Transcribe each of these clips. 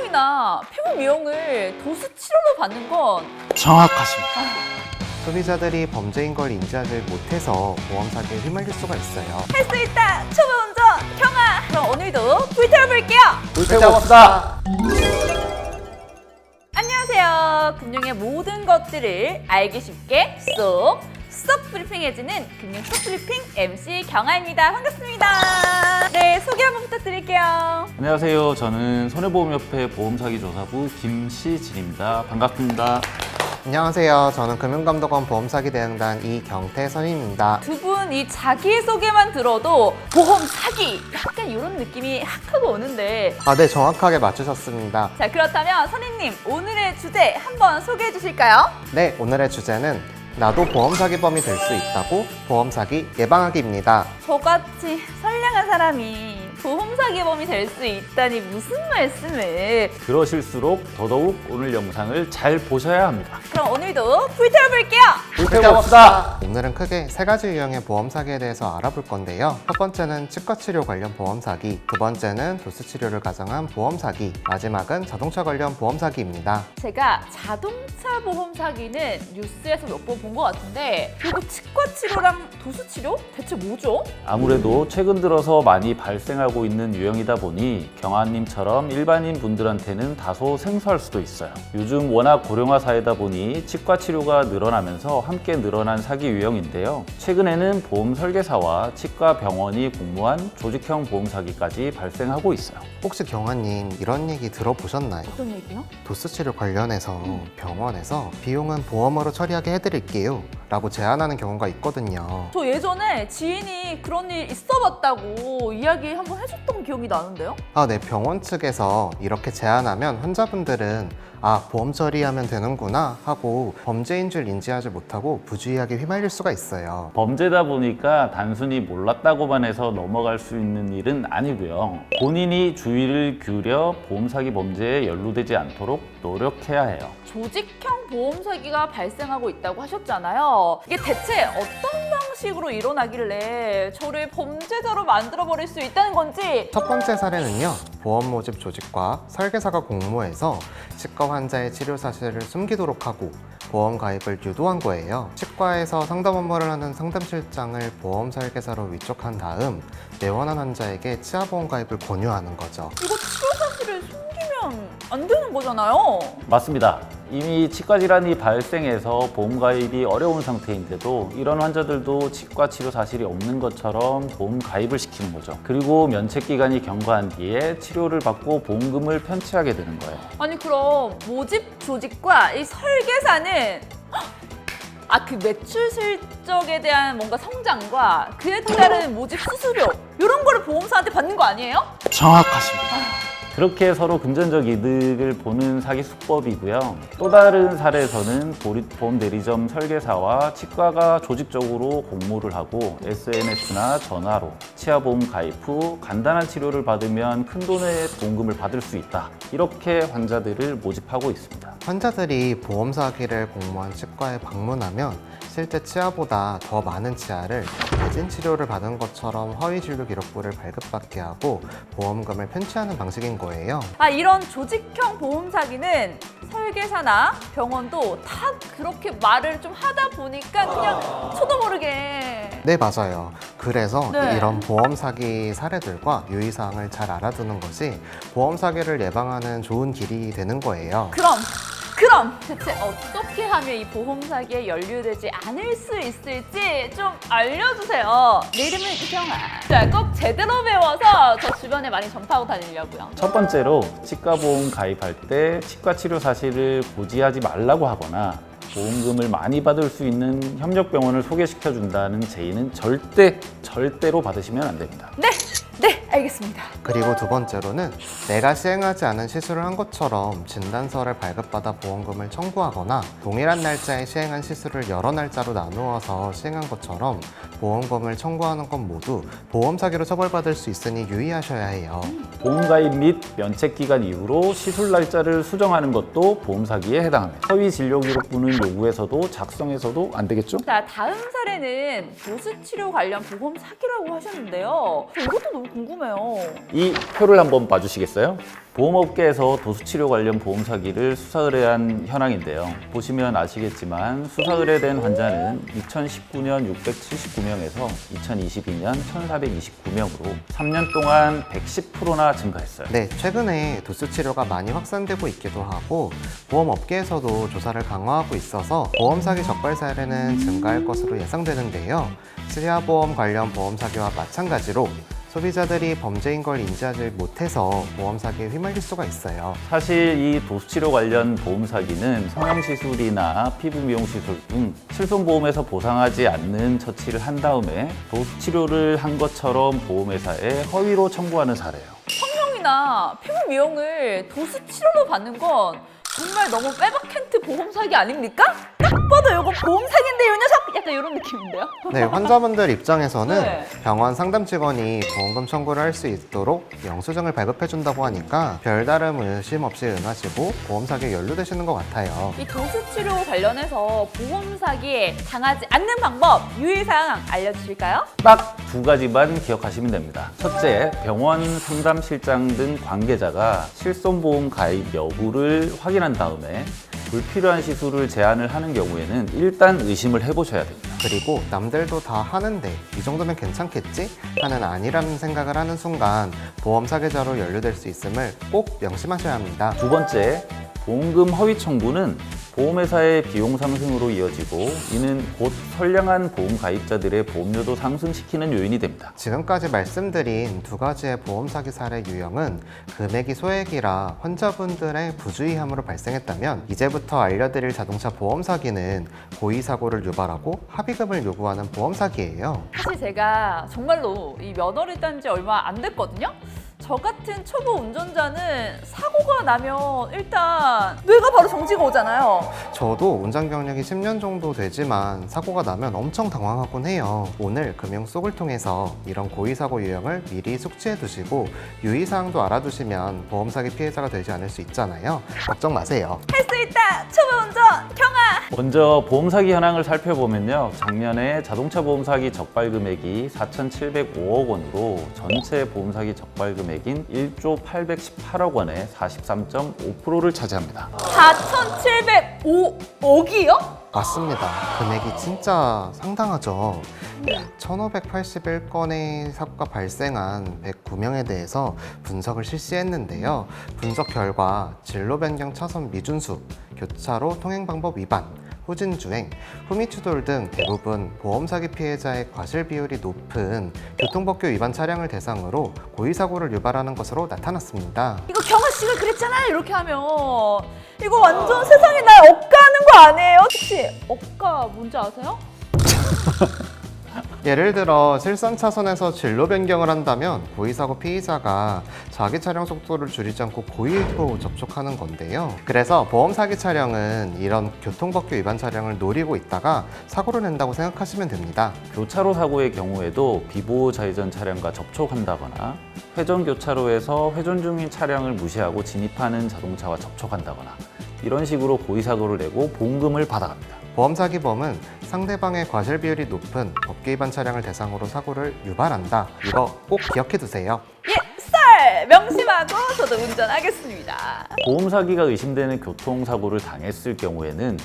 미용이나 피부 미용을 도수 치료로 받는 건 정확하십니다. 소비자들이 범죄인 걸 인지하지 못해서 보험 사기에 휘말릴 수가 있어요. 할 수 있다! 초보 운전 경아! 그럼 오늘도 불태워볼게요! 불태워봅시다. 안녕하세요. 금융의 모든 것들을 알기 쉽게 쏙 브리핑해주는 금융 쏙 브리핑 MC 경아입니다. 반갑습니다. 네, 소개 한번 부탁드릴게요. 안녕하세요. 저는 손해보험협회 보험사기조사부 김시진입니다. 반갑습니다. 안녕하세요. 저는 금융감독원 보험사기 대응단 이경태 선임입니다. 두 분 이 자기소개만 들어도 보험 사기! 약간 이런 느낌이 확 하고 오는데 네, 정확하게 맞추셨습니다. 자, 그렇다면 선임님 오늘의 주제 한번 소개해 주실까요? 네, 오늘의 주제는 나도 보험 사기범이 될 수 있다고 보험 사기 예방하기입니다. 저같이 선량한 사람이 보험 사기범이 될 수 있다니 무슨 말씀을. 그러실수록 더더욱 오늘 영상을 잘 보셔야 합니다. 그럼 오늘도 불태워볼게요. 불태워봅시다. 오늘은 크게 세 가지 유형의 보험 사기에 대해서 알아볼 건데요. 첫 번째는 치과 치료 관련 보험 사기, 두 번째는 도수 치료를 가정한 보험 사기, 마지막은 자동차 관련 보험 사기입니다. 제가 자동차 보험 사기는 뉴스에서 몇 번 본 것 같은데 그리고 치과 치료랑 도수 치료? 대체 뭐죠? 아무래도 최근 들어서 많이 발생하고 있는 유형이다 보니 경아님처럼 일반인 분들한테는 다소 생소할 수도 있어요. 요즘 워낙 고령화 사회다 보니 치과 치료가 늘어나면서 함께 늘어난 사기 유형인데요. 최근에는 보험 설계사와 치과 병원이 공모한 조직형 보험 사기까지 발생하고 있어요. 혹시 경아님 이런 얘기 들어보셨나요? 어떤 얘기요? 도수 치료 관련해서 병원에서 비용은 보험으로 처리하게 해드릴게요 라고 제안하는 경우가 있거든요. 저 예전에 지인이 그런 일 있어봤다고 이야기 한번 해줬던 기억이 나는데요? 네, 병원 측에서 이렇게 제안하면 환자분들은 보험 처리하면 되는구나 하고 범죄인 줄 인지하지 못하고 부주의하게 휘말릴 수가 있어요. 범죄다 보니까 단순히 몰랐다고만 해서 넘어갈 수 있는 일은 아니고요. 본인이 주의를 기울여 보험 사기 범죄에 연루되지 않도록 노력해야 해요. 조직형 보험 사기가 발생하고 있다고 하셨잖아요. 이게 대체 어떤 방식으로 일어나길래 저를 범죄자로 만들어버릴 수 있다는 건지. 첫 번째 사례는요, 보험 모집 조직과 설계사가 공모해서 치과 환자의 치료 사실을 숨기도록 하고 보험 가입을 유도한 거예요. 치과에서 상담 업무를 하는 상담실장을 보험 설계사로 위촉한 다음 내원한 환자에게 치아보험 가입을 권유하는 거죠. 이거 치료 사실을 숨기면 안 되는 거잖아요. 맞습니다. 이미 치과 질환이 발생해서 보험 가입이 어려운 상태인데도 이런 환자들도 치과 치료 사실이 없는 것처럼 보험 가입을 시키는 거죠. 그리고 면책 기간이 경과한 뒤에 치료를 받고 보험금을 편취하게 되는 거예요. 아니 그럼 모집 조직과 이 설계사는 그 매출 실적에 대한 뭔가 성장과 그에 따른 모집 수수료 이런 거를 보험사한테 받는 거 아니에요? 정확하십니다. 그렇게 서로 금전적 이득을 보는 사기 수법이고요. 또 다른 사례에서는 보험 대리점 설계사와 치과가 조직적으로 공모를 하고 SNS나 전화로 치아보험 가입 후 간단한 치료를 받으면 큰 돈의 보험금을 받을 수 있다. 이렇게 환자들을 모집하고 있습니다. 환자들이 보험 사기를 공모한 치과에 방문하면 실제 치아보다 더 많은 치아를 대진 치료를 받은 것처럼 허위 진료 기록부를 발급받게 하고 보험금을 편취하는 방식인 거예요. 이런 조직형 보험 사기는 설계사나 병원도 다 그렇게 말을 좀 하다 보니까 그냥 저도 모르게. 네, 맞아요. 그래서 네. 이런 보험 사기 사례들과 유의사항을 잘 알아두는 것이 보험 사기를 예방하는 좋은 길이 되는 거예요. 그럼 대체 어떻게 하면 이 보험 사기에 연루되지 않을 수 있을지 좀 알려주세요. 내 이름은 이경아. 자, 꼭 제대로 배워서 저 주변에 많이 전파하고 다니려고요. 첫 번째로 치과 보험 가입할 때 치과 치료 사실을 고지하지 말라고 하거나 보험금을 많이 받을 수 있는 협력병원을 소개시켜 준다는 제의는 절대로 받으시면 안 됩니다. 네, 알겠습니다. 그리고 두 번째로는 내가 시행하지 않은 시술을 한 것처럼 진단서를 발급받아 보험금을 청구하거나 동일한 날짜에 시행한 시술을 여러 날짜로 나누어서 시행한 것처럼 보험금을 청구하는 건 모두 보험 사기로 처벌받을 수 있으니 유의하셔야 해요. 보험 가입 및 면책 기간 이후로 시술 날짜를 수정하는 것도 보험 사기에 해당합니다. 허위 진료 기록부는 요구해서도 작성해서도 안 되겠죠? 자, 다음 사례는 도수치료 관련 보험 사기라고 하셨는데요. 저 이것도 너무 궁금해요. 이 표를 한번 봐주시겠어요? 보험업계에서 도수치료 관련 보험 사기를 수사 의뢰한 현황인데요. 보시면 아시겠지만 수사 의뢰된 환자는 2019년 679명에서 2022년 1429명으로 3년 동안 110%나 증가했어요. 네, 최근에 도수 치료가 많이 확산되고 있기도 하고 보험업계에서도 조사를 강화하고 있어서 보험 사기 적발 사례는 증가할 것으로 예상되는데요. 치아보험 관련 보험 사기와 마찬가지로 소비자들이 범죄인 걸 인지하지 못해서 보험 사기에 휘말릴 수가 있어요. 사실 이 도수치료 관련 보험 사기는 성형시술이나 피부 미용시술 등 실손보험에서 보상하지 않는 처치를 한 다음에 도수치료를 한 것처럼 보험회사에 허위로 청구하는 사례예요. 성형이나 피부 미용을 도수치료로 받는 건 정말 너무 빼박캔트 보험 사기 아닙니까? 딱 봐도 이거 보험 사기인데 이 녀석! 약간 이런 느낌인데요? 네, 환자분들 입장에서는 네. 병원 상담 직원이 보험금 청구를 할 수 있도록 영수증을 발급해준다고 하니까 별다른 의심 없이 응하시고 보험 사기에 연루되시는 것 같아요. 이 도수치료 관련해서 보험 사기에 당하지 않는 방법, 유의사항 알려주실까요? 딱 두 가지만 기억하시면 됩니다. 첫째, 병원 상담실장 등 관계자가 실손보험 가입 여부를 확인한 다음에 불필요한 시술을 제한을 하는 경우에는 일단 의심을 해보셔야 됩니다. 그리고 남들도 다 하는데 이 정도면 괜찮겠지? 하는 아니라는 생각을 하는 순간 보험 사기자로 연루될 수 있음을 꼭 명심하셔야 합니다. 두 번째, 보험금 허위 청구는 보험회사의 비용 상승으로 이어지고 이는 곧 선량한 보험 가입자들의 보험료도 상승시키는 요인이 됩니다. 지금까지 말씀드린 두 가지의 보험 사기 사례 유형은 금액이 소액이라 환자분들의 부주의함으로 발생했다면 이제부터 알려드릴 자동차 보험 사기는 고의 사고를 유발하고 합의금을 요구하는 보험 사기예요. 사실 제가 정말로 이 면허를 딴 지 얼마 안 됐거든요? 저 같은 초보 운전자는 사고가 나면 일단 뇌가 바로 정지가 오잖아요. 저도 운전 경력이 10년 정도 되지만 사고가 나면 엄청 당황하곤 해요. 오늘 금융 속을 통해서 이런 고의 사고 유형을 미리 숙지해 두시고 유의사항도 알아두시면 보험 사기 피해자가 되지 않을 수 있잖아요. 걱정 마세요. 할 수 있다! 초보 운전 경아! 먼저 보험 사기 현황을 살펴보면요. 작년에 자동차 보험 사기 적발 금액이 4,705억 원으로 전체 보험 사기 적발 금액인 1조 818억 원의 43.5%를 차지합니다. 4,705억이요? 맞습니다. 금액이 진짜 상당하죠. 1581건의 사고가 발생한 109명에 대해서 분석을 실시했는데요. 분석 결과 진로 변경 차선 미준수, 교차로 통행 방법 위반, 후진주행, 후미추돌 등 대부분 보험 사기 피해자의 과실 비율이 높은 교통법규 위반 차량을 대상으로 고의 사고를 유발하는 것으로 나타났습니다. 이거 경아 씨가 그랬잖아 이렇게 하면 이거 완전 세상에 날 억까하는 거 아니에요? 혹시 억까 뭔지 아세요? 예를 들어 실선 차선에서 진로 변경을 한다면 고의사고 피의자가 자기 차량 속도를 줄이지 않고 고의로 접촉하는 건데요. 그래서 보험 사기 차량은 이런 교통법규 위반 차량을 노리고 있다가 사고를 낸다고 생각하시면 됩니다. 교차로 사고의 경우에도 비보호 좌회전 차량과 접촉한다거나 회전 교차로에서 회전 중인 차량을 무시하고 진입하는 자동차와 접촉한다거나 이런 식으로 고의 사고를 내고 보험금을 받아갑니다. 보험 사기범은 상대방의 과실 비율이 높은 법규 위반 차량을 대상으로 사고를 유발한다. 이거 꼭 기억해 두세요. 예, 썰! 명심하고 저도 운전하겠습니다. 보험 사기가 의심되는 교통사고를 당했을 경우에는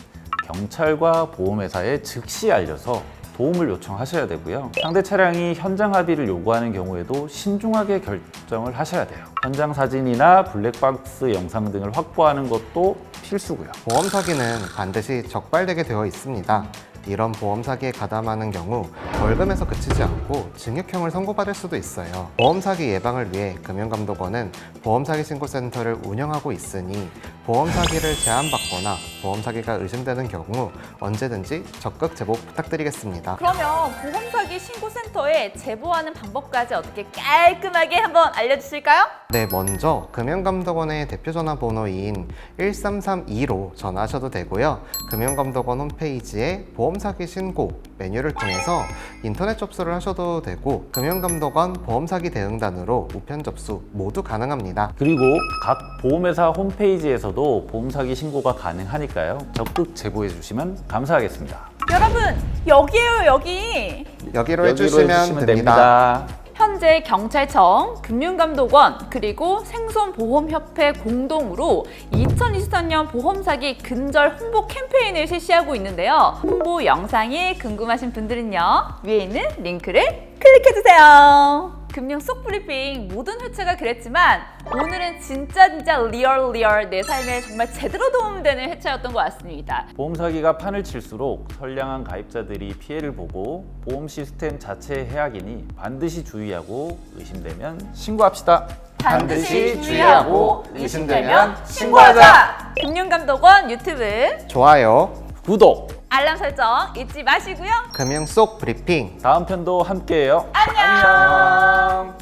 경찰과 보험회사에 즉시 알려서 도움을 요청하셔야 되고요. 상대 차량이 현장 합의를 요구하는 경우에도 신중하게 결정을 하셔야 돼요. 현장 사진이나 블랙박스 영상 등을 확보하는 것도 필수고요. 보험 사기는 반드시 적발되게 되어 있습니다. 이런 보험 사기에 가담하는 경우 벌금에서 그치지 않고 징역형을 선고받을 수도 있어요. 보험 사기 예방을 위해 금융감독원은 보험 사기 신고센터를 운영하고 있으니 보험 사기를 제안받거나 보험 사기가 의심되는 경우 언제든지 적극 제보 부탁드리겠습니다. 그러면 보험 사기 신고센터에 제보하는 방법까지 어떻게 깔끔하게 한번 알려주실까요? 네, 먼저 금융감독원의 대표 전화번호인 1332로 전화하셔도 되고요. 금융감독원 홈페이지에 보험 보험 사기 신고 메뉴를 통해서 인터넷 접수를 하셔도 되고 금융감독원 보험 사기 대응단으로 우편 접수 모두 가능합니다. 그리고 각 보험회사 홈페이지에서도 보험 사기 신고가 가능하니까요. 적극 제보해 주시면 감사하겠습니다. 여러분, 여기에요, 여기. 여기로 해주시면 됩니다. 현재 경찰청, 금융감독원, 그리고 생손보험협회 공동으로 2023년 보험사기 근절 홍보 캠페인을 실시하고 있는데요. 홍보 영상이 궁금하신 분들은요, 위에 있는 링크를 클릭해주세요. 금융 속 브리핑 모든 회차가 그랬지만 오늘은 진짜 리얼 내 삶에 정말 제대로 도움되는 회차였던 것 같습니다. 보험 사기가 판을 칠수록 선량한 가입자들이 피해를 보고 보험 시스템 자체의 해악이니 반드시 주의하고 의심되면 신고합시다. 반드시 주의하고 의심되면 신고하자. 금융감독원 유튜브 좋아요. 구독! 알람 설정 잊지 마시고요. 금융 속 브리핑. 다음 편도 함께해요. 안녕.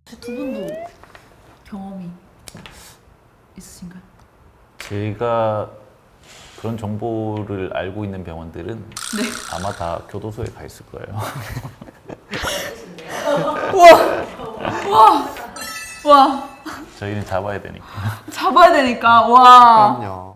두 분도 경험이 있으신가요? 제가 그런 정보를 알고 있는 병원들은 아마 다 교도소에 가 있을 거예요. 와, 저희는 잡아야 되니까. 잡아야 되니까 와. 그럼요.